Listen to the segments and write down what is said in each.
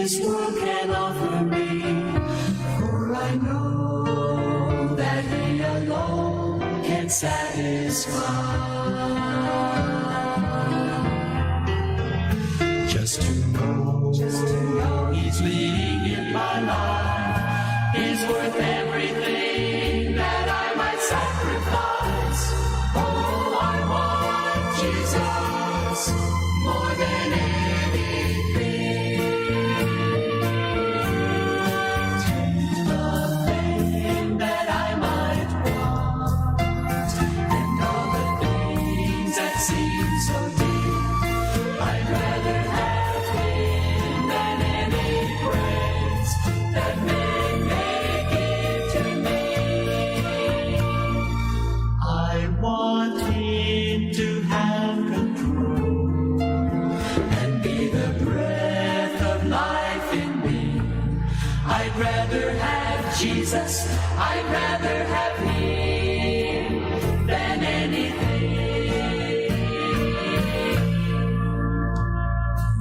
this world can offer me. For I know that He alone can satisfy. Just to know He's leading in my life is worth everything that I might sacrifice. Oh, I want Jesus more than anything. Take the fame that I might want, and all the things that seem so dear. I'd rather have Him than any praise that men may give to me. I want Him to have control and be the breath of life in me. I'd rather have Jesus, I'd rather have Him than anything.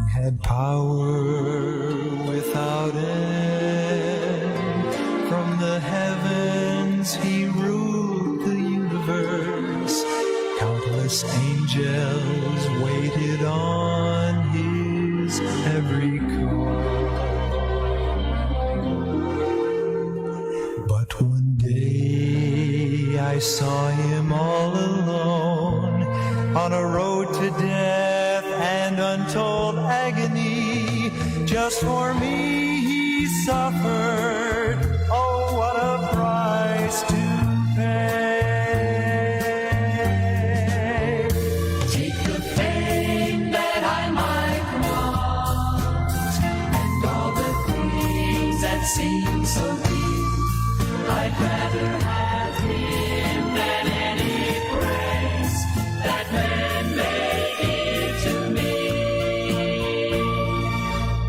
He had power without end. From the heavens He ruled the universe. Countless angels waited on His every call. But one day I saw Him all alone on a road to death and untold agony. Just for me He suffered. Oh, what a price to pay. Take the fame that I might want, and all the things that seem so dear. I'd rather have Him than any praise that men may give to me.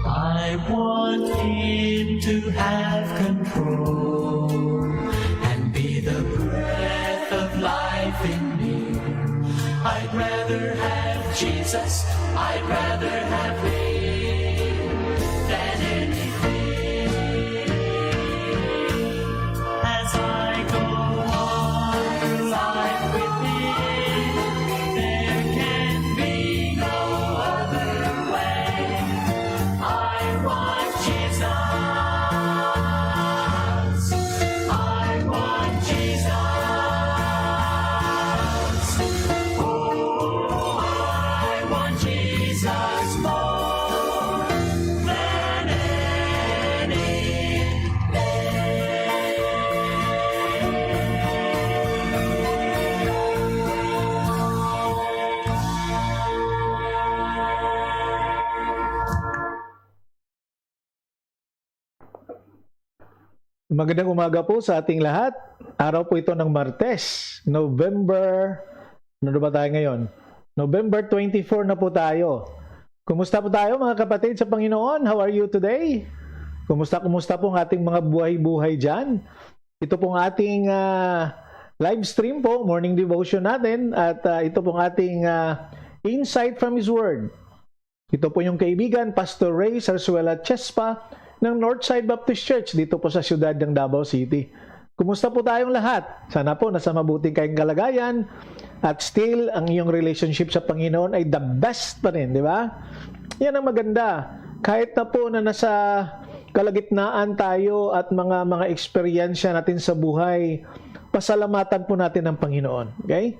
I want Him to have control and be the breath of life in me. I'd rather have Jesus, I'd rather have Him than anything. As I go on through life with Him, there can be no other way. I want Jesus, I want Jesus. Oh, I want Jesus more than anything. Magandang umaga po sa ating lahat. Araw po ito ng Martes, ano ba tayo ngayon? November 24 na po tayo. Kumusta po tayo mga kapatid sa Panginoon? How are you today? Kumusta po ang ating mga buhay-buhay dyan? Ito pong ating live stream po, morning devotion natin, at ito pong ating insight from His Word. Ito po yung kaibigan, Pastor Ray Sarsuela Chespa ng Northside Baptist Church dito po sa siyudad ng Davao City. Kumusta po tayong lahat? Sana po nasa mabuting kayong kalagayan at still ang iyong relationship sa Panginoon ay the best pa rin, di ba? Yan ang maganda. Kahit na po na nasa kalagitnaan tayo at mga eksperyensya natin sa buhay, pasalamatan po natin ang Panginoon. Okay?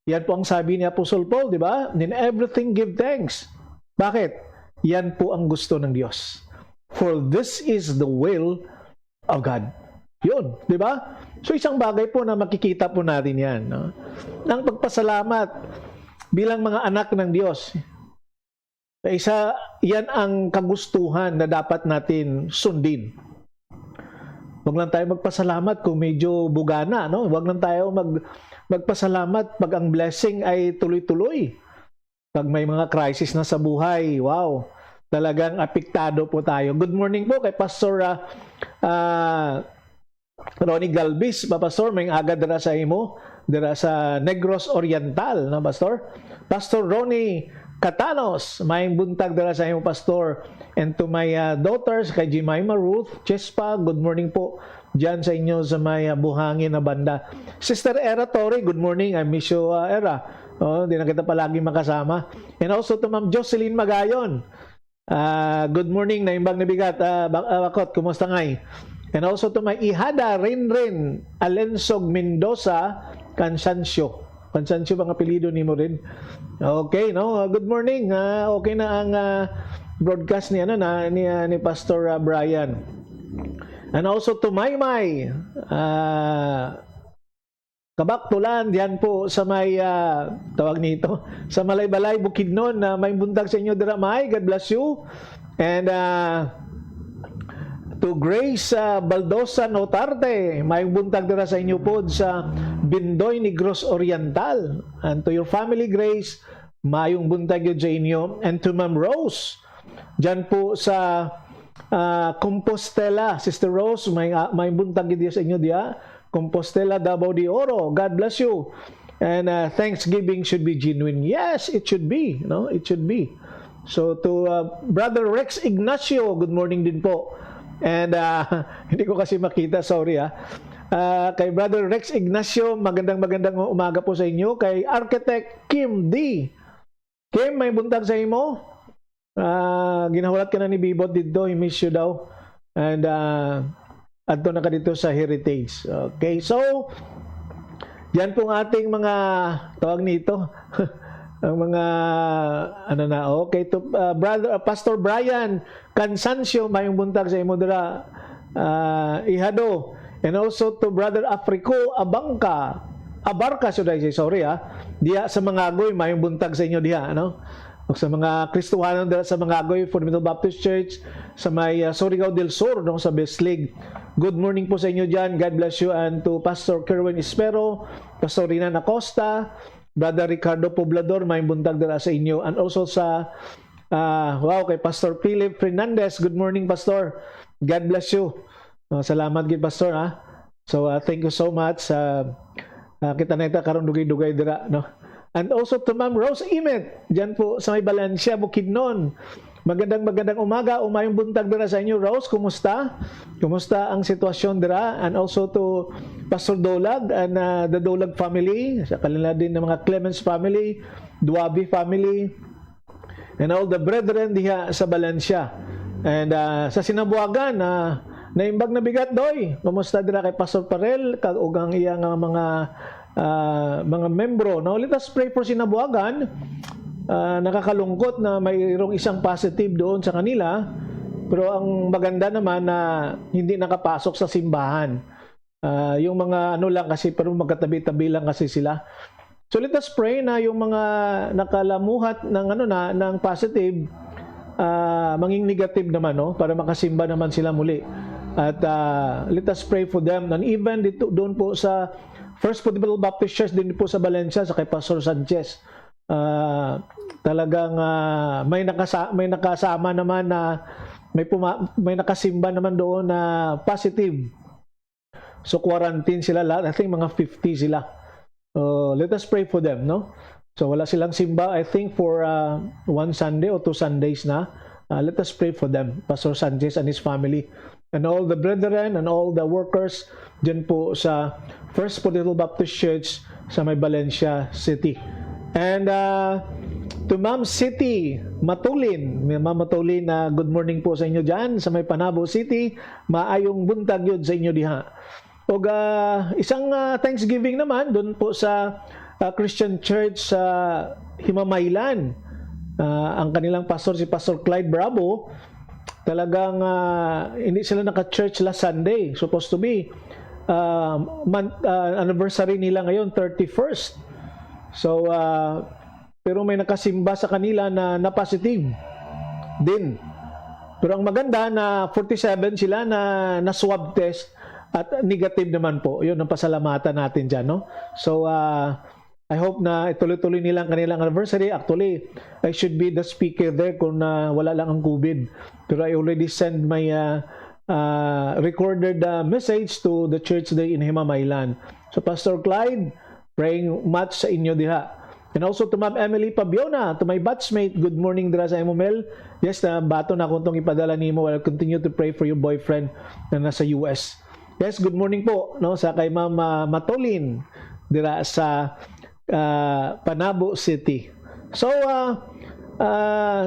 Yan po ang sabi ni Apostle Paul, di ba? In everything give thanks. Bakit? Yan po ang gusto ng Diyos. For this is the will of God. Yun, di ba? So isang bagay po na makikita po natin yan. No? Ang pagpasalamat bilang mga anak ng Diyos. Yan ang kagustuhan na dapat natin sundin. Huwag lang tayo magpasalamat kung medyo bugana. No? Huwag lang tayo magpasalamat pag ang blessing ay tuloy-tuloy. Pag may mga crisis na sa buhay, wow, talagang apektado po tayo. Good morning po kay Pastor Ronnie Galvis, Pastor, may agad dira sa imo, dira sa Negros Oriental, na Pastor. Pastor Ronnie Catanos, maayong buntag dala sa iyong pastor. And to my daughters, kay Jemima Ruth, Chespa, good morning po dyan sa inyo sa may buhangin na banda. Sister Era Torre, good morning. I miss you, Era. Hindi na kita palagi makasama. And also to Ma'am Jocelyn Magayon. Good morning, naimbang na bigat. Bakot, kumusta ngay? And also to my Ihada, Rinrin, Alensog Mendoza, Cansancio. Cansancio bang apelido ni mo rin? Okay, no? Good morning. Okay na ang broadcast ni ni Pastor Brian. And also to Maymay, Kabaktulan, diyan po sa may tawag nito, sa Malaybalay, Bukidnon, may buntag sa inyo dira, May. God bless you. And to Grace Baldosa Notarte, may buntag dira sa inyo po sa Bindoy Negros Oriental. And to your family, Grace, mayong buntag yun sa inyo. And to Ma'am Rose, dyan po sa Compostela, Sister Rose, may buntag yun sa inyo diya. Compostela, Davao de Oro, God bless you. And Thanksgiving should be genuine. Yes, it should be. No, it should be. So to Brother Rex Ignacio, good morning din po. And hindi ko kasi makita, sorry kay Brother Rex Ignacio, magandang umaga po sa inyo. Kay Architect Kim D. Kim, may buntag sa imo. Ginahulat ka na ni Bibot dito, I miss you daw. And adto na ka dito sa Heritage. Okay, so yan pong ating mga tawag nito. Ang mga okay to brother Pastor Brian Cansancio, mayong buntag sa imo dira, Ihado. And also to Brother Africo Abarca should I say, sorry diya sa Mangagoy, mayong buntag sa inyo diha, sa mga Kristohanon dira sa Mangagoy, Fundamental Baptist Church sa may Surigao del Sur, sa Beslig. Good morning po sa inyo dyan. God bless you. And to Pastor Kerwin Espero, Pastor Rinan Acosta, Brother Ricardo Poblador, may buntag dira sa inyo. And also sa kay Pastor Philip Fernandez. Good morning, Pastor. God bless you. Salamat gid, Pastor, So thank you so much. Kita na ito karon dugay-dugay dira, And also to Ma'am Rose Imet, dyan po sa may Balancia, Bukidnon. Magandang umaga, umayong buntag dira sa inyo, Rose. Kumusta? Kumusta ang sitwasyon dira? And also to Pastor Dolag and the Dolag family, sa kanila din ng mga Clemens family, Duabi family, and all the brethren diha sa Balancia. And sa Sinabuagan, naimbag na bigat doy. Kumusta dira kay Pastor Parel, ug ang iyang mga membro. Let us pray for Sinabuagan. Nakakalungkot na mayroong isang positive doon sa kanila, pero ang maganda naman na hindi nakapasok sa simbahan. Yung mga lang kasi, pero magkatabi-tabi lang kasi sila. So let us pray na yung mga nakalamuhat ng ng positive, manging negative naman, para makasimba naman sila muli. At let us pray for them. And even dito doon po sa First Fundamental Baptist Church din po sa Valencia, sa kay Pastor Sanchez, talagang may nakasama naman na may nakasimba naman doon na positive. So quarantine sila lahat. I think mga 50 sila. Let us pray for them, So wala silang simba, I think for one Sunday or 2 Sundays na. Let us pray for them, Pastor Sanchez and his family, and all the brethren and all the workers dyan po sa First Fundamental Baptist Church sa may Valencia City. And to Ma'am City Matulin, Ma'am Matulin, good morning po sa inyo dyan sa may Panabo City. Maayong buntag yun sa inyo diha. O isang Thanksgiving naman doon po sa Christian Church sa Himamaylan. Ang kanilang pastor, si Pastor Clyde Bravo, talagang hindi sila naka-church last Sunday. Supposed to be anniversary nila ngayon, 31st. So, pero may nakasimba sa kanila na positive din. Pero ang maganda na 47 sila na swab test at negative naman po. Yun ang pasalamatan natin dyan, So, I hope na ituloy-tuloy nilang kanilang anniversary. Actually, I should be the speaker there kung wala lang ang COVID. Pero I already send my recorded message to the church day in Himamaylan. So, Pastor Clyde, praying much sa inyo diha. And also to Ma'am Emily Pabiona, to my batchmate, good morning dira sa Emomel. Yes, na bato na kung itong ipadala nimo. I'll continue to pray for your boyfriend na nasa US. Yes, good morning po no sa kay Ma'am Matolin dira sa Panabo City. So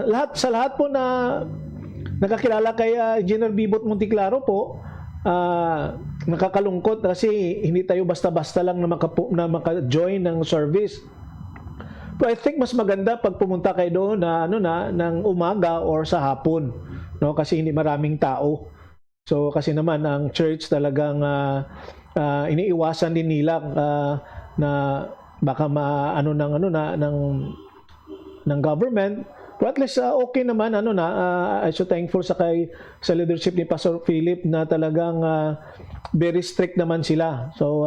lahat po na nakakilala kay Engineer Bibot Monteclaro po, nakakalungkot kasi hindi tayo basta-basta lang na maka-join ng service. But I think mas maganda pag pumunta kayo doon na ng umaga or sa hapon, no, kasi hindi maraming tao. So kasi naman ang church talagang iniiwasan din nila na baka ng government. But at least okay naman I'm so thankful sa leadership ni Pastor Philip na talagang very strict naman sila. So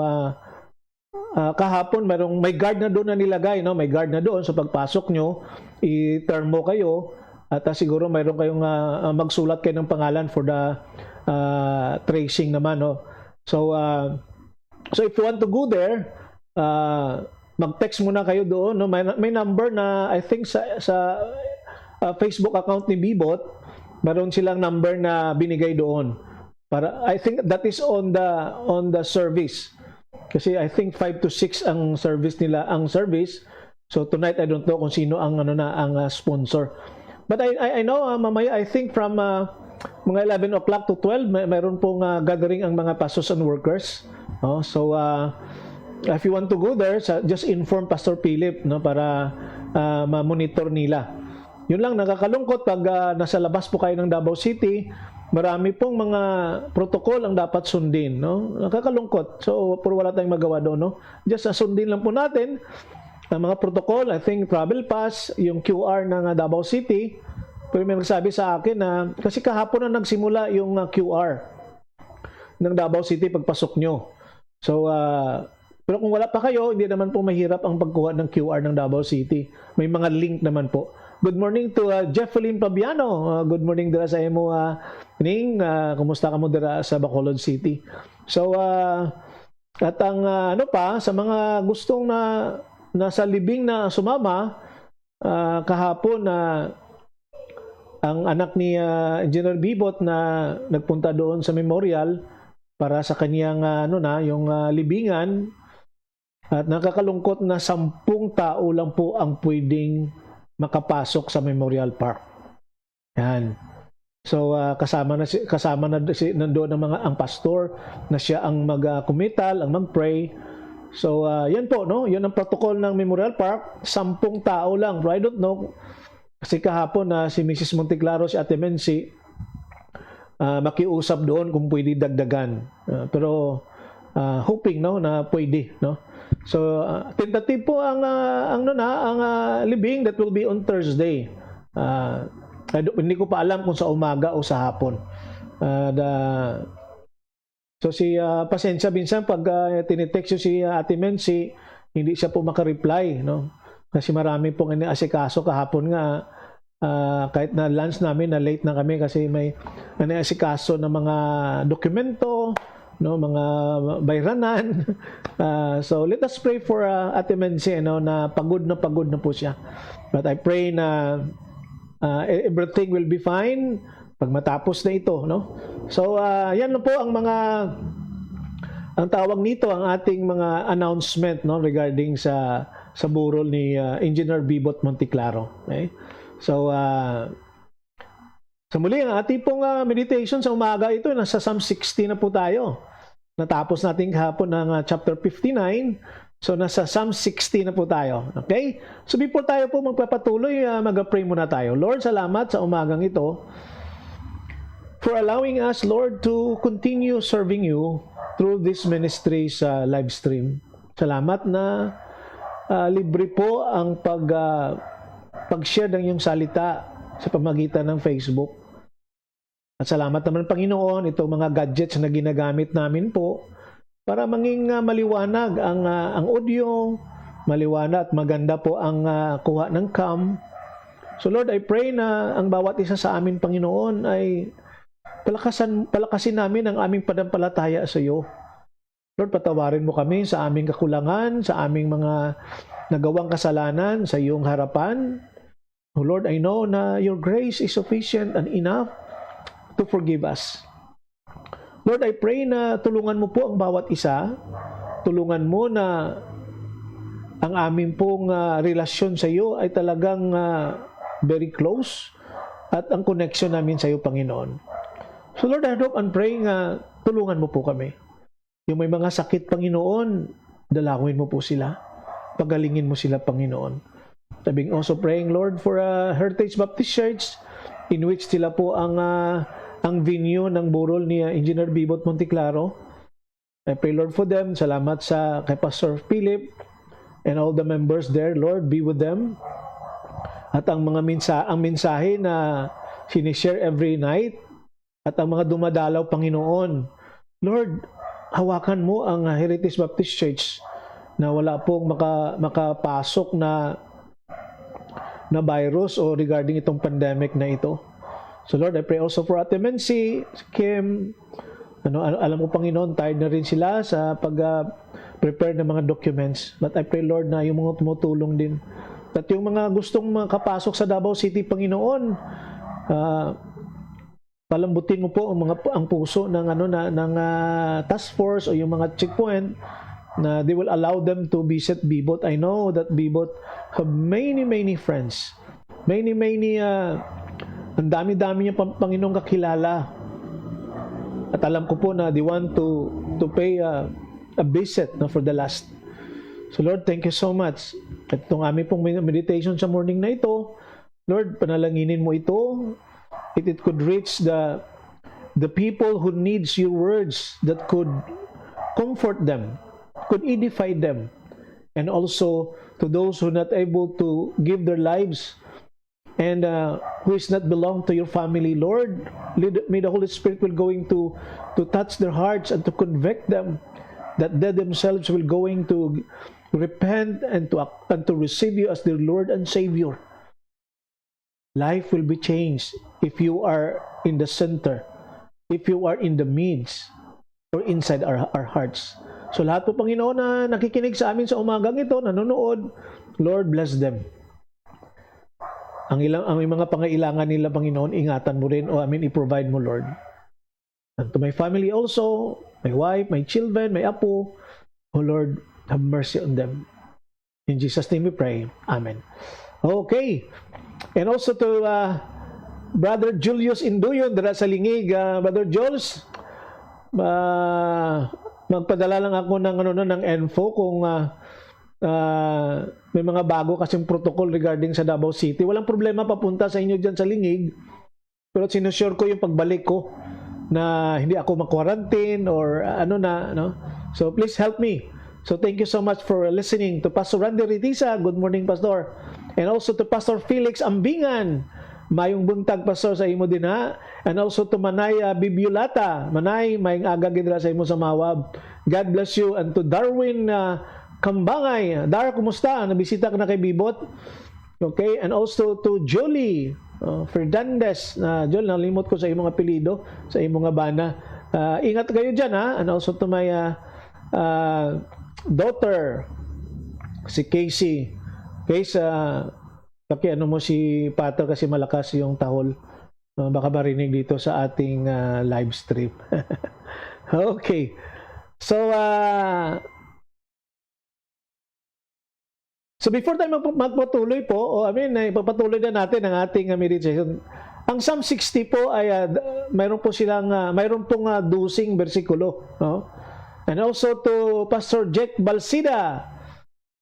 kahapon may guard na doon na nilagay, no? May guard na doon, so pagpasok nyo i-thermo kayo at siguro mayroon kayong magsulat kayo ng pangalan for the tracing naman, no? So if you want to go there, mag-text muna kayo doon, no? May number na I think sa Facebook account ni Bibot, mayroon silang number na binigay doon. Para I think that is on the service. Kasi I think 5 to 6 ang service nila, So tonight I don't know kung sino ang sponsor. But I know mamaya I think from mga 11 o'clock to 12 mayroon pong gathering ang mga pastors and workers. So if you want to go there, just inform Pastor Philip, no, para ma-monitor nila. Yun lang, nakakalungkot pag nasa labas po kayo ng Davao City, marami pong mga protocol ang dapat sundin, no? Nakakalungkot. So, pero wala tayong magawa doon, no? Just sundin lang po natin ang mga protocol. I think travel pass, yung QR ng Davao City. Pero may nagsabi sa akin na kasi kahapon na nagsimula yung QR ng Davao City pagpasok nyo. So, pero kung wala pa kayo, hindi naman po mahirap ang pagkuha ng QR ng Davao City. May mga link naman po. Good morning to Jeffelyn Pabiano. Good morning dira sa imo Ning. Kumusta ka mo dira sa Bacolod City? So at ang sa mga gustong nasa libing na sumama kahapon ang anak ni Engineer Bibot na nagpunta doon sa memorial para sa kaniyang yung libingan, at nakakalungkot na 10 tao lang po ang pwedeng makapasok sa Memorial Park. Yan. So kasama na nandoon ang pastor na siya ang mag-committal, ang mag-pray. So yan po, no? Yan ang protocol ng Memorial Park, 10 tao lang. But I don't know kasi kahapon si Mrs. Monteclaro, si Ate Mensi, makiusap doon kung pwede dagdagan. Pero hoping, no, na pwede, no? So tentative po ang libing that will be on Thursday. Hindi ko pa alam kung sa umaga o sa hapon. So pasensya minsan pag tinitext si Ate Mensi, hindi siya po maka-reply, no? Kasi marami pong iniasikaso kahapon nga. Kahit na lunch namin na late na kami kasi may iniasikaso ng mga dokumento, no, mga bayranan. So let us pray for Ate Mensi, no, na pagod na po siya. But I pray na everything will be fine pag matapos na ito, no? So yan na po ang tawag nito, ang ating mga announcement, no, regarding sa burol ni Engineer Bibot Monteclaro. Okay? So sa muli, ang ating pong meditation sa umaga ito, nasa Psalm 60 na po tayo. Natapos natin kahapon ng chapter 59. So nasa Psalm 60 na po tayo. Okay? So before tayo po magpapatuloy, mag-pray muna tayo. Lord, salamat sa umagang ito for allowing us, Lord, to continue serving you through this ministry sa live stream. Salamat na libre po ang pag-share ng iyong salita sa pamagitan ng Facebook. At salamat naman, Panginoon, itong mga gadgets na ginagamit namin po para maging maliwanag ang audio, maliwanag at maganda po ang kuha ng cam. So Lord, I pray na ang bawat isa sa amin, Panginoon, ay palakasin namin ang aming panampalataya sa iyo. Lord, patawarin mo kami sa aming kakulangan, sa aming mga nagawang kasalanan sa iyong harapan. Oh Lord, I know na your grace is sufficient and enough to forgive us. Lord, I pray na tulungan mo po ang bawat isa. Tulungan mo na ang amin pong relasyon sa iyo ay talagang very close at ang connection namin sa iyo, Panginoon. So Lord, I hope and pray nga tulungan mo po kami. Yung may mga sakit, Panginoon, dalawin mo po sila. Pagalingin mo sila, Panginoon. Sabing also praying, Lord, for Heritage Baptist Church in which sila po ang venue ng burol ni Engineer Bibot Monteclaro. I pray, Lord, for them. Salamat kay Pastor Philip and all the members there. Lord, be with them. At ang mga mensahe na sinishare every night at ang mga dumadalaw, Panginoon, Lord, hawakan mo ang Heritage Baptist Church na wala pong makapasok na virus o regarding itong pandemic na ito. So Lord, I pray also for Ate Mency, Kim, alam mo, Panginoon, tired na rin sila sa pag-prepare ng mga documents. But I pray, Lord, na yung mga tumutulong din. At yung mga gustong makapasok sa Davao City, Panginoon, palambutin mo po ang puso ng task force o yung mga checkpoint na they will allow them to visit Bibot. I know that Bibot have many friends. Many ang dami-dami niya, Panginoong, kakilala. At alam ko po na they want to pay a visit for the last. So Lord, thank you so much. At itong aming pong meditation sa morning na ito, Lord, panalanginin mo ito. It could reach the people who needs your words that could comfort them, could edify them, and also to those who are not able to give their lives and who is not belong to your family, Lord, may the Holy Spirit will going to touch their hearts and to convict them that they themselves will going to repent and to receive you as their Lord and Savior. Life will be changed if you are in the center, if you are in the midst or inside our hearts. So lahat po, Panginoon, na nakikinig sa amin sa umagang ito, nanonood, Lord, bless them. Ang mga pangailangan nila, Panginoon, ingatan mo rin o i-provide mo, Lord. And to my family also, my wife, my children, my apo, oh Lord, have mercy on them. In Jesus' name we pray. Amen. Okay. And also to Brother Julius Induyon, dara sa Lingig. Brother Jules, magpadala lang ako ng info kung may mga bago kasing protocol regarding sa Davao City. Walang problema papunta sa inyo dyan sa Lingig. Pero sinusure ko yung pagbalik ko na hindi ako ma-quarantine or So please help me. So thank you so much for listening to Pastor Randy Ritisa. Good morning, Pastor. And also to Pastor Felix Ambingan. Mayong buntag, Pastor, sa imo din ha. And also to Manay Bibiolata. Manay, mayong aga gidra sa imo sa Mawab. God bless you. And to Darwin Kambangay. Dar, kumusta? Nabisita ka na kay Bibot? Okay. And also to Jolie Fernandez. Jolie, nalimot ko sa imong apelido, sa imong bana. Ingat kayo dyan ha. And also to my daughter, si Casey. Pakiano mo si Pater kasi malakas yung tahol. Baka marinig dito sa ating live stream. Okay. So before tayo magpatuloy po, ipapatuloy na natin ang ating meditation. Ang Psalm 60 po ay mayroon pong dusing bersikulo, no? And also to Pastor Jack Balsida.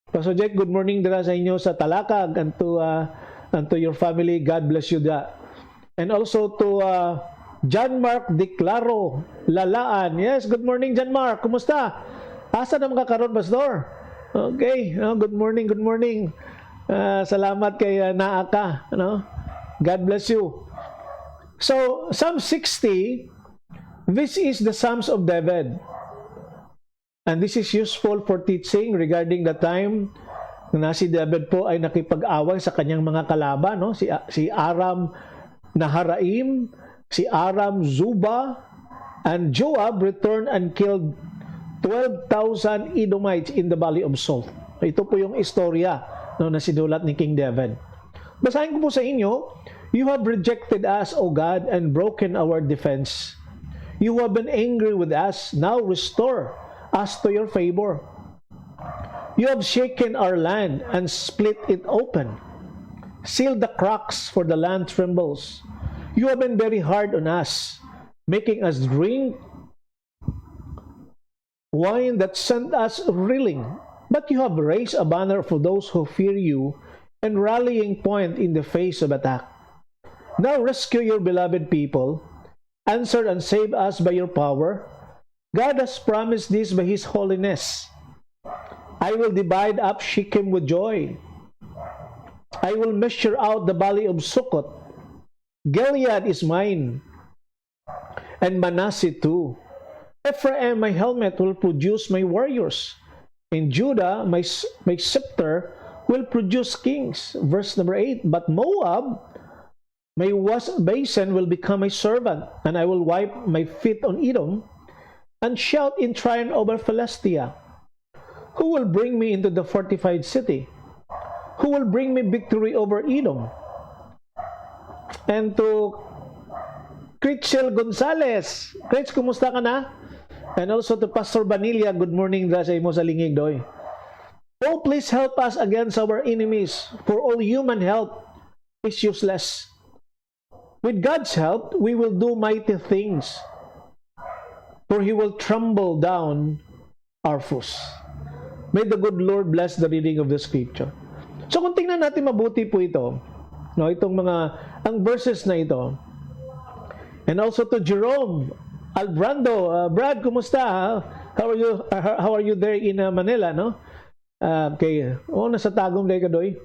Pastor Jack, good morning dira sa inyo sa Talakag, and to your family, God bless you da. And also to John Mark Declaro Lalaan. Yes, good morning John Mark. Kumusta? Asa na makakaroon, Pastor? Okay, good morning. Salamat kay Naaka, no? God bless you. So, Psalm 60, this is the Psalms of David. And this is useful for teaching regarding the time na si David po ay nakipag-away sa kanyang mga kalaban, no? Si Aram Naharaim, si Aram Zuba, and Joab returned and killed 12,000 Edomites in the Valley of Salt. Ito po yung istorya na sinulat ni King David. Basahin ko po sa inyo, "You have rejected us, O God, and broken our defense. You have been angry with us. Now restore us to your favor. You have shaken our land and split it open. Seal the cracks, for the land trembles. You have been very hard on us, making us drink wine that sent us reeling. But you have raised a banner for those who fear you, and rallying point in the face of attack. Now rescue your beloved people. Answer and save us by your power. God has promised this by His holiness. I will divide up Shechem with joy. I will measure out the valley of Sukkot. Gilead is mine, and Manasseh too. Ephraim, my helmet, will produce my warriors. In Judah, my scepter will produce kings." Verse number 8, "But Moab, my basin, will become my servant, and I will wipe my feet on Edom, and shout in triumph over Philistia. Who will bring me into the fortified city? Who will bring me victory over Edom?" And to Critchel Gonzalez, Critch, kumusta ka na? And also to Pastor Vanilla, good morning sa imo sa lingig doy. "Oh, please help us against our enemies, for all human help is useless. With God's help, we will do mighty things, for He will trample down our foes." May the good Lord bless the reading of the scripture. So kung tingnan natin mabuti po ito, no, itong ang verses na ito. And also to Jerome Albrando, Brad, kumusta? How are you there in Manila, no? Okay. Nasa Tagum day ka doy.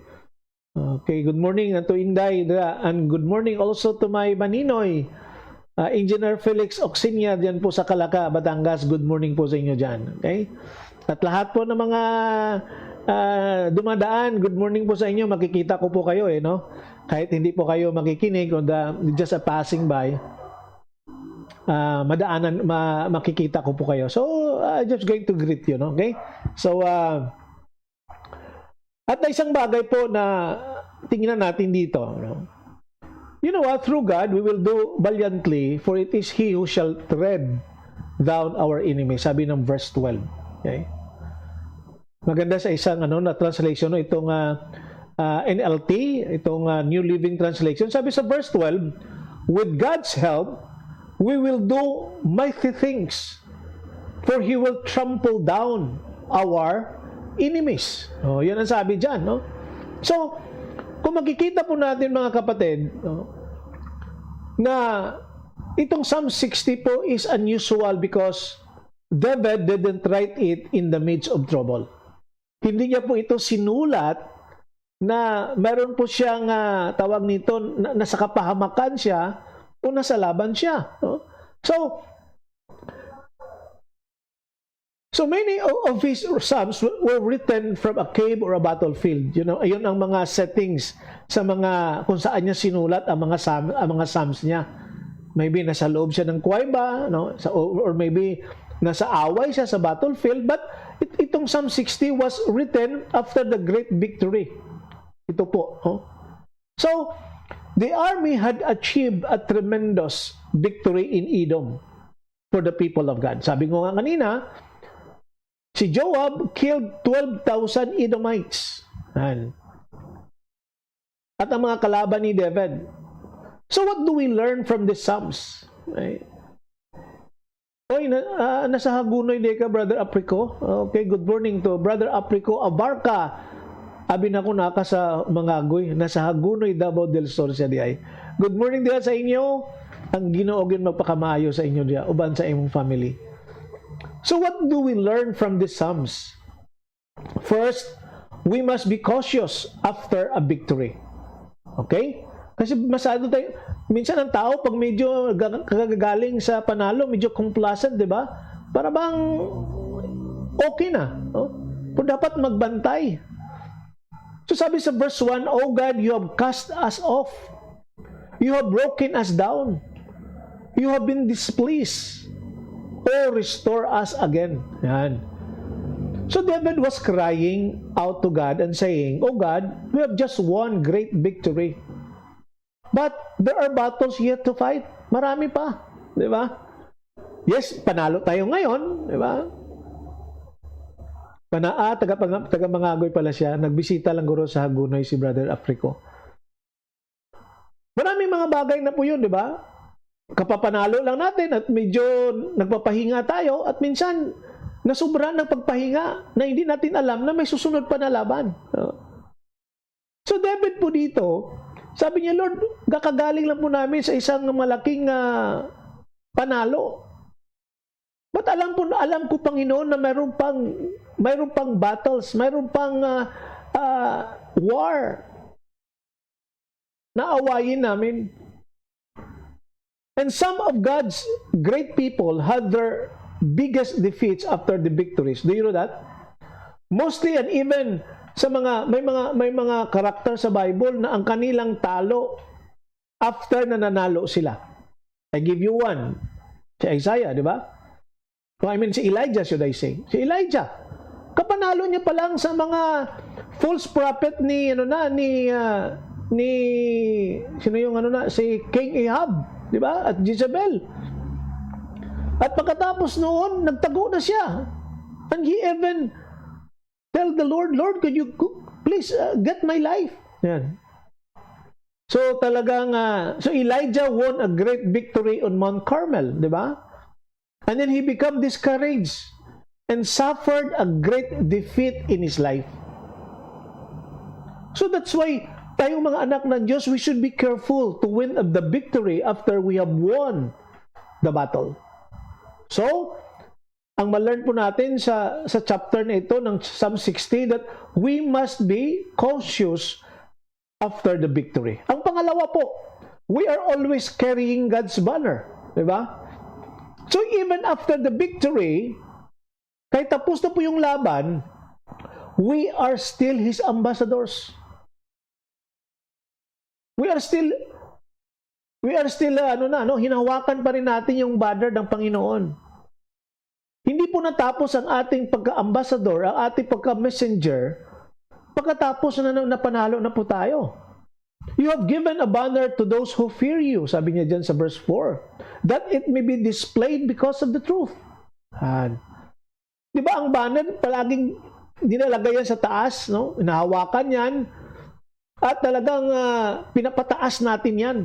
Okay, good morning to Inday, and good morning also to my maninoy, Engineer Felix Oxinia diyan po sa Calaca, Batangas. Good morning po sa inyo diyan. Okay? At lahat po ng mga dumadaan, good morning po sa inyo. Makikita ko po kayo no? Kahit hindi po kayo makikinig o just a passing by. Makikita ko po kayo. So, just going to greet you, no? Okay? So, at isang bagay po na tingnan natin dito, no? You know what? Through God, we will do valiantly, for it is He who shall tread down our enemies. Sabi ng verse 12. Okay? Maganda sa isang na translation, no? Itong NLT, itong New Living Translation. Sabi sa verse 12, "With God's help, we will do mighty things, for He will trample down our enemies." Yan ang sabi dyan, no? So, kung makikita po natin mga kapatid, no, na itong Psalm 60 po is unusual because David didn't write it in the midst of trouble. Hindi niya po ito sinulat na meron po siyang tawag nito, nasa kapahamakan siya, o nasa laban siya. No? So many of his psalms were written from a cave or a battlefield. You know, ayun ang mga settings sa mga kung saan niya sinulat ang mga psalms niya. Maybe nasa loob siya ng kuweba, no? Or maybe nasa away siya sa battlefield. But itong Psalm 60 was written after the great victory. Ito po. No? So, the army had achieved a tremendous victory in Edom for the people of God. Sabi ko nga kanina, si Joab killed 12,000 Edomites. At ang mga kalaban ni David. So what do we learn from the Psalms? Right? Nasa Hagunoy de ka, Brother Aprico. Okay, good morning to Brother Aprico Abarca. Abi na ko naka sa mga agoy. Nasa Hagunoy, Davao del Sur siya di ay. Good morning diya sa inyo. Ang Ginoo gyud magpakamaayo sa inyo diya uban sa imong family. So what do we learn from the Psalms? First, we must be cautious after a victory. Okay? Kasi masyado tayo, minsan ang tao pag medyo kagagaling sa panalo, medyo complacent, di ba? Para bang okay na. No? Pero dapat magbantay. So sabi sa verse 1, "O God, you have cast us off. You have broken us down. You have been displeased. Oh, restore us again." Yan. So David was crying out to God and saying, "Oh God, we have just won great victory. But there are battles yet to fight. Marami pa." Di ba? Yes, panalo tayo ngayon. Di ba? Taga-Mangagoy pala siya. Nagbisita lang guro sa Hagunoy si Brother Africo. Maraming mga bagay na po yun, di ba? Kapapanalo lang natin at medyo nagpapahinga tayo at minsan nasubra ng pagpahinga na hindi natin alam na may susunod pa na laban. So David po dito, sabi niya, Lord, kakagaling lang po namin sa isang malaking panalo. But alam ko, Panginoon, na mayroon pang battles, mayroon pang war na awayin namin. And some of God's great people had their biggest defeats after the victories. Do you know that? Mostly, and even sa may mga karakter sa Bible na ang kanilang talo after na nanalo sila. I give you one. Si Isaiah, di ba? Si Elijah, should I say. Si Elijah. Kapanalo niya pa lang sa mga false prophet si King Ahab, di ba? At Jezebel. At pagkatapos noon, nagtago na siya. And he even tell the Lord, "Lord, could you please get my life?" Yan. So talagang so Elijah won a great victory on Mount Carmel, di ba? And then he became discouraged and suffered a great defeat in his life. So that's why tayong mga anak ng Diyos, we should be careful to win the victory after we have won the battle. So, ang ma-learn po natin sa chapter na ito ng Psalm 60 that we must be cautious after the victory. Ang pangalawa po, we are always carrying God's banner. Diba? So even after the victory, kahit tapos na po yung laban, we are still His ambassadors. We are still hinahawakan pa rin natin yung banner ng Panginoon. Hindi po natapos ang ating pagka-ambassador, ang ating pagka-messenger, pagkatapos na napanalo na po tayo. You have given a banner to those who fear you, sabi niya dyan sa verse 4, that it may be displayed because of the truth. Di ba ang banner palaging dinalagay yan sa taas, no? Hinahawakan yan at talagang pinapataas natin yan.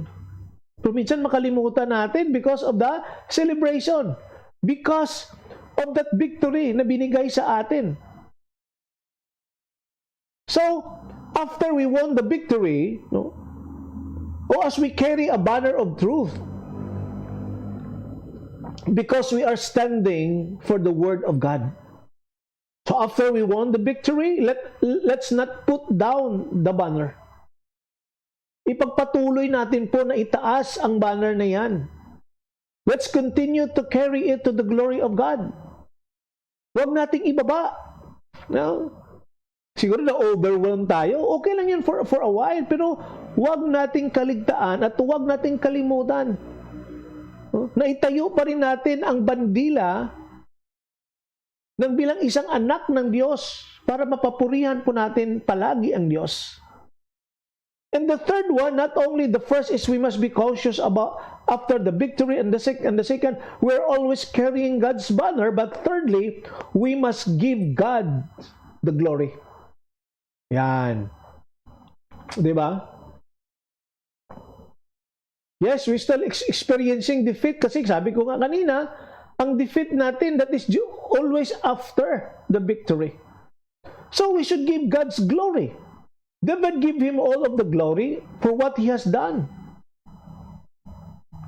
Pero minsan makalimutan natin because of the celebration, because of that victory na binigay sa atin. So, after we won the victory, no, or as we carry a banner of truth, because we are standing for the Word of God. So after we won the victory, let's not put down the banner. Ipagpatuloy natin po na itaas ang banner na yan. Let's continue to carry it to the glory of God. Huwag nating ibaba. No? Siguro na overwhelmed tayo, okay lang yan for a while, pero huwag nating kaligtaan at huwag nating kalimutan na itayo pa rin natin ang bandila ng bilang isang anak ng Diyos para mapapurihan po natin palagi ang Diyos. And the third one, not only the first is we must be cautious about after the victory, and the second, we're always carrying God's banner, but thirdly, we must give God the glory. Yan. Diba? Yes, we're still experiencing defeat kasi sabi ko nga kanina, ang defeat natin that is always after the victory. So we should give God's glory. David give Him all of the glory for what He has done.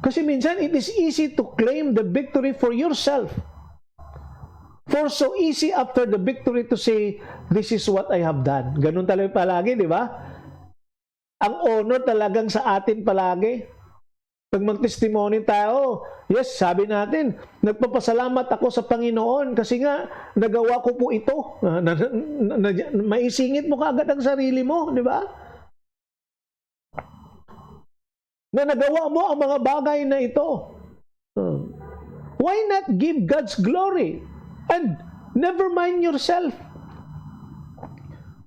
Kasi minsan it is easy to claim the victory for yourself. For so easy after the victory to say, this is what I have done. Ganun talaga palagi, di ba? Ang honor talagang sa atin palagi. Pag mag-testimony tayo, yes, sabi natin, nagpapasalamat ako sa Panginoon kasi nga, nagawa ko po ito. Maisingit mo kaagad ang sarili mo, di ba? Na nagawa mo ang mga bagay na ito. Why not give God's glory? And never mind yourself.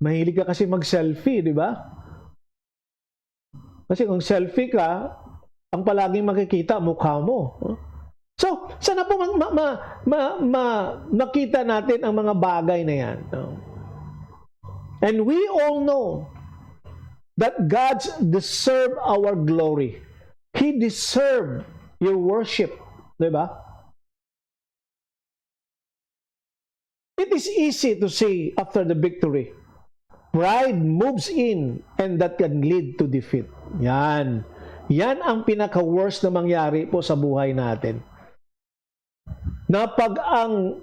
Mahilig ka kasi mag-selfie, di ba? Kasi kung selfie ka, ang palaging makikita, mukha mo. So, sana po makita natin ang mga bagay na yan. And we all know that God deserves our glory. He deserves your worship. Diba? It is easy to say after the victory, pride moves in and that can lead to defeat. Yan. Yan ang pinaka-worst na mangyari po sa buhay natin. Na pag ang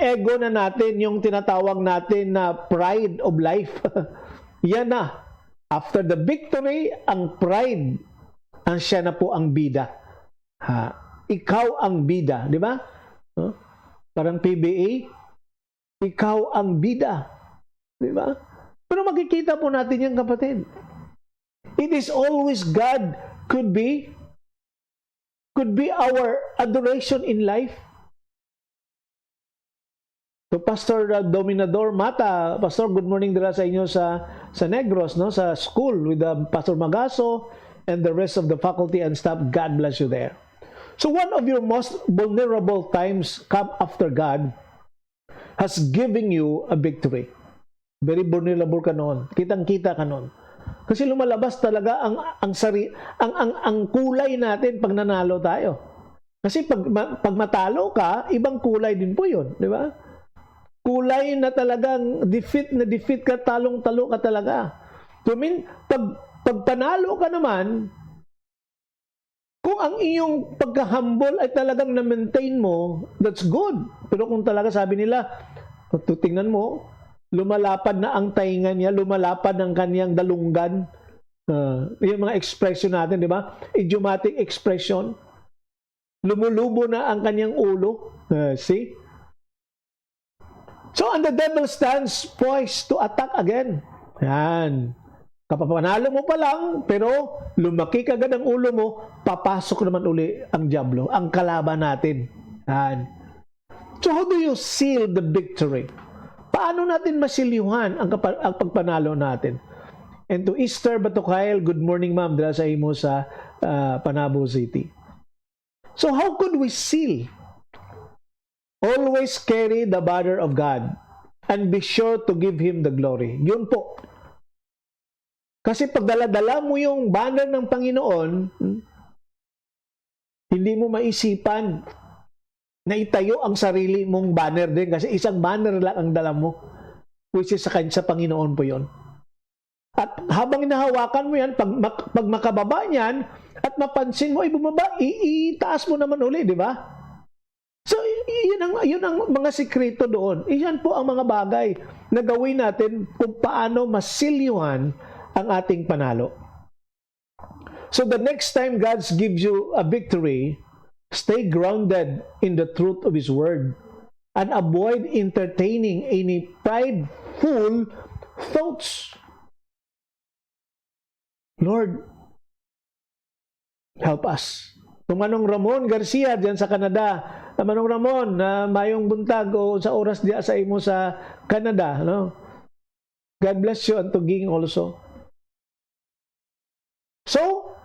ego na natin, yung tinatawag natin na pride of life, yan na. After the victory, ang pride, ang siya na po ang bida. Ikaw ang bida, di ba? Parang PBA, ikaw ang bida. Di ba? Pero makikita po natin yan, kapatid. It is always God could be our adoration in life. So Pastor Dominador Mata, Pastor, good morning dira sa inyo sa Negros, no, sa school with Pastor Magaso and the rest of the faculty and staff. God bless you there. So one of your most vulnerable times come after God has given you a victory. Very vulnerable ka noon. Kitang-kita ka noon. Kasi lumalabas talaga ang kulay natin pag nanalo tayo. Kasi pag matalo ka, ibang kulay din po 'yon, di ba? Kulay na talagang defeat ka, talong-talo ka talaga. So pag panalo ka naman, kung ang iyong pagka-humble ay talagang na-maintain mo, that's good. Pero kung talaga sabi nila, tingnan mo, lumalapad na ang tainga niya, lumalapad ang kanyang dalunggan. Yung mga expression natin, di ba? Idiomatic expression. Lumulubo na ang kanyang ulo. See? So, and the devil stands poised to attack again. Yan. Kapapanalo mo pa lang, pero lumaki kagad ang ulo mo, papasok naman uli ang diablo, ang kalaban natin. Yan. So, how do you seal the victory? Paano natin masilihan ang pagpanalo natin? And to Esther Batukail, good morning ma'am, dala sa imo sa Panabo City. So how could we seal? Always carry the banner of God and be sure to give Him the glory. Yun po. Kasi pag dala-dala mo yung banner ng Panginoon, hindi mo maisipan na itayo ang sarili mong banner din kasi isang banner lang ang dala mo, which is sa Panginoon po yon. At habang inahawakan mo yan, pag makababa niyan at mapansin mo, bumaba, itaas mo naman uli, di ba? So, yun ang mga sikreto doon. Iyan po ang mga bagay na gawin natin kung paano masilyuhan ang ating panalo. So, the next time God gives you a victory, stay grounded in the truth of His Word and avoid entertaining any prideful thoughts. Lord, help us. Kung Manong Ramon Garcia diyan sa Canada, Manong Ramon na mayong buntag o sa oras diya sa imo sa Canada, no? God bless you and to Ging also. So,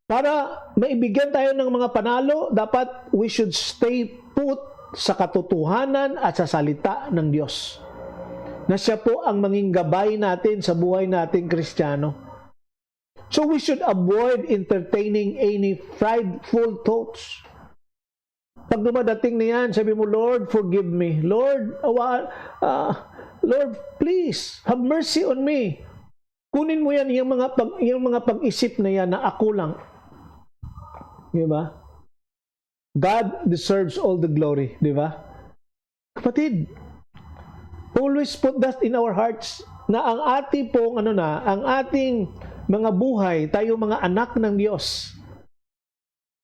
para maibigyan tayo ng mga panalo, dapat we should stay put sa katotohanan at sa salita ng Diyos. Na siya po ang manging gabay natin sa buhay nating Kristiyano. So we should avoid entertaining any prideful thoughts. Pag dumadating na yan, sabi mo, Lord, forgive me. Lord, Lord, please, have mercy on me. Kunin mo yan, yung mga pag-isip na yan na ako lang. Di ba? God deserves all the glory. Di ba? Kapatid, always put that in our hearts na ang ating pong, ang ating mga buhay, tayo mga anak ng Diyos,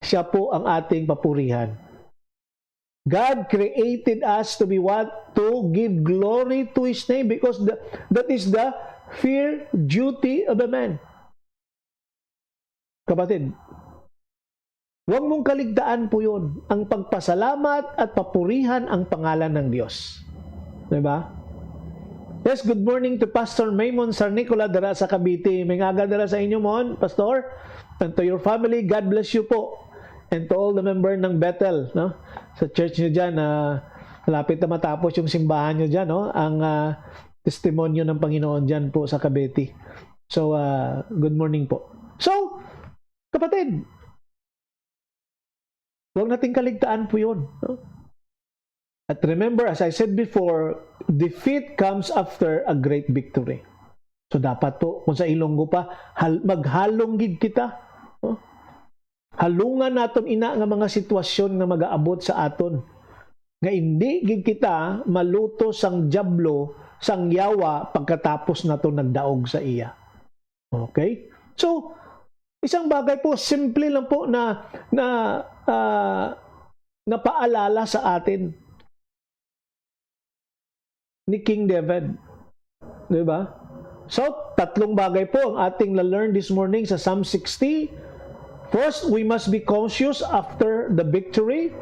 siya po ang ating papurihan. God created us to be what? To give glory to His name because that is the fear duty of a man. Kapatid, huwag mong kaligtaan po yun. Ang pagpasalamat at papurihan ang pangalan ng Diyos. Diba? Yes, good morning to Pastor Maymon Sarnicola dara sa Cavite. May ngaga dara sa inyo mon, Pastor. And to your family, God bless you po. And to all the member ng Bethel, no? Sa church niyo diyan, malapit na matapos yung simbahan niyo diyan, no? Ang testimonyo ng Panginoon diyan po sa Cavite. So, good morning po. So, kapatid, huwag nating kaligtaan po yun. No? At remember, as I said before, defeat comes after a great victory. So, dapat po, kung sa Ilonggo pa, maghalonggid kita. No? Halungan naton ina nga mga sitwasyon na mag-aabot sa aton. Nga hindi gid kita maluto sang diablo, sang yawa pagkatapos naton nagdaog sa iya. Okay? So, isang bagay po, simple lang po na paalala sa atin ni King David. Di ba? So, tatlong bagay po ang ating na-learn this morning sa Psalm 60. First, we must be conscious after the victory.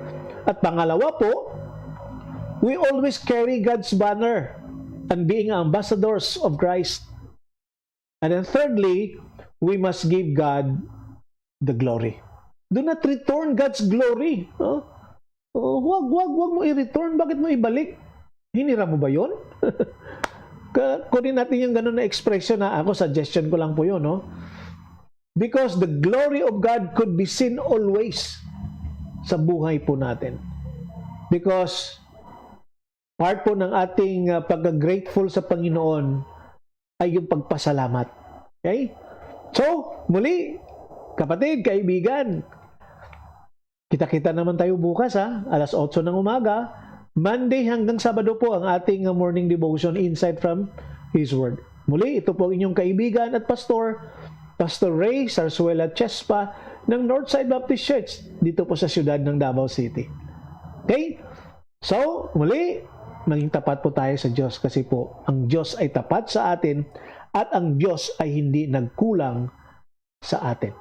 At pangalawa po, we always carry God's banner and being ambassadors of Christ. And then thirdly, we must give God the glory. Do not return God's glory. Wag mo i-return. Bakit mo ibalik? Hinira mo ba yun? Kunin natin yung ganun na expression na ako, suggestion ko lang po yun, no? Because the glory of God could be seen always sa buhay po natin. Because part po ng ating pagka-grateful sa Panginoon ay yung pagpasalamat. Okay? So, muli, kapatid, kaibigan, kita-kita naman tayo bukas, alas 8 ng umaga, Monday hanggang Sabado po ang ating morning devotion, Insight from His Word. Muli, ito po ang inyong kaibigan at pastor, Pastor Ray Sarsuela Chespa ng Northside Baptist Church dito po sa siyudad ng Davao City. Okay? So, muli, maging tapat po tayo sa Diyos kasi po, ang Diyos ay tapat sa atin at ang Diyos ay hindi nagkulang sa atin.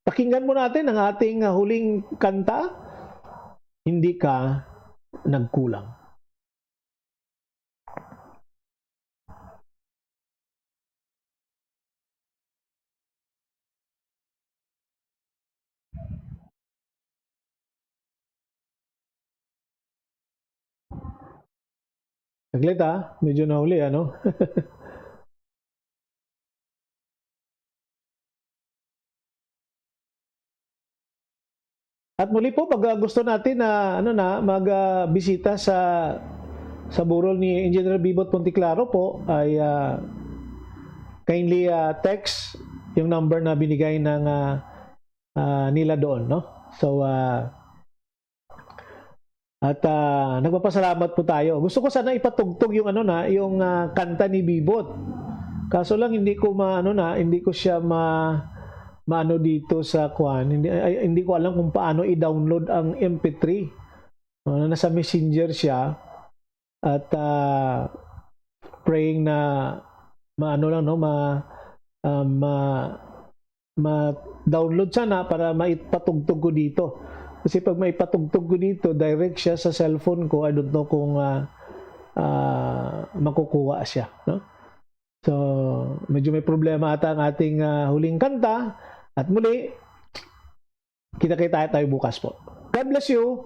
Pakinggan mo natin ang ating huling kanta, Hindi Ka Nagkulang. Saglit medyo nahuli ano. At muli po pag gusto natin na magbisita sa burol ni Engineer Bibot Ponticlaro po ay kindly text yung number na binigay ng nila doon, no? So nagpapasalamat po tayo. Gusto ko sana ipatugtog yung yung kanta ni Bibot. Kaso lang hindi ko hindi ko siya maano dito sa Kwan. Hindi ko alam kung paano i-download ang MP3. Nasa Messenger siya at praying na ma-download sana para maipatugtog ko dito. Kasi pag may patugtog ko dito, direct siya sa cellphone ko. I don't know kung makukuha siya. No? So, medyo may problema ata ang ating huling kanta. At muli, kita-kita tayo bukas po. God bless you.